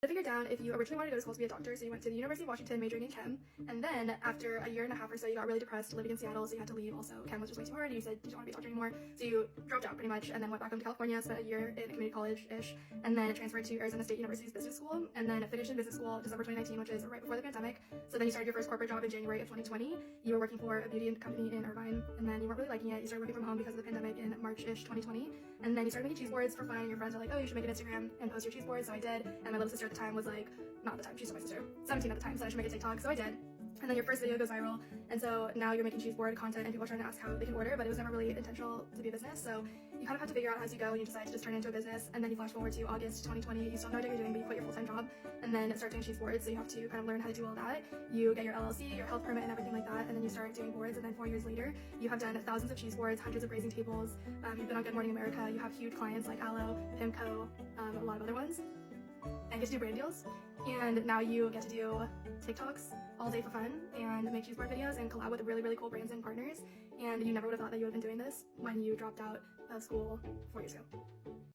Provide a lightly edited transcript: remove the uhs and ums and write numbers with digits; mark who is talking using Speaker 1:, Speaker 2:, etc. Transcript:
Speaker 1: I figured down if you originally wanted to go to school to be a doctor, so you went to the University of Washington majoring in chem, and then after a year and a half or so you got really depressed living in Seattle, so you had to leave. Also, chem was just way too hard and you said you don't want to be a doctor anymore, so you dropped out pretty much and then went back home to California, spent a year in a community college-ish, and then transferred to Arizona State University's business school, and then finished in business school December 2019, which is right before the pandemic. So then you started your first corporate job in January of 2020. You were working for a beauty company in Irvine, and then you weren't really liking it. You started working from home because of the pandemic in March-ish 2020, and then you started making cheese boards for fun, and your friends were like, oh, you should make an Instagram and post your cheese boards, so I did, and my little sister at the time was like, not at the time, she's my sister, 17 at the time, so I should make a TikTok, so I did. And then your first video goes viral, and so now you're making cheese board content and people are trying to ask how they can order, but it was never really intentional to be a business, so you kind of have to figure out as you go and you decide to just turn it into a business. And then you flash forward to August 2020, you still have no idea what you're doing, but you quit your full-time job and then start doing cheese boards, so you have to kind of learn how to do all that. You get your LLC, your health permit and everything like that, and then you start doing boards, and then 4 years later you have done thousands of cheese boards, hundreds of raising tables, you've been on Good Morning America, you have huge clients like Aloe, Pimco, a lot of other ones, and get to do brand deals, and now you get to do TikToks all day for fun and make cheese board videos and collab with really, really cool brands and partners, and you never would have thought that you would have been doing this when you dropped out of school 4 years ago.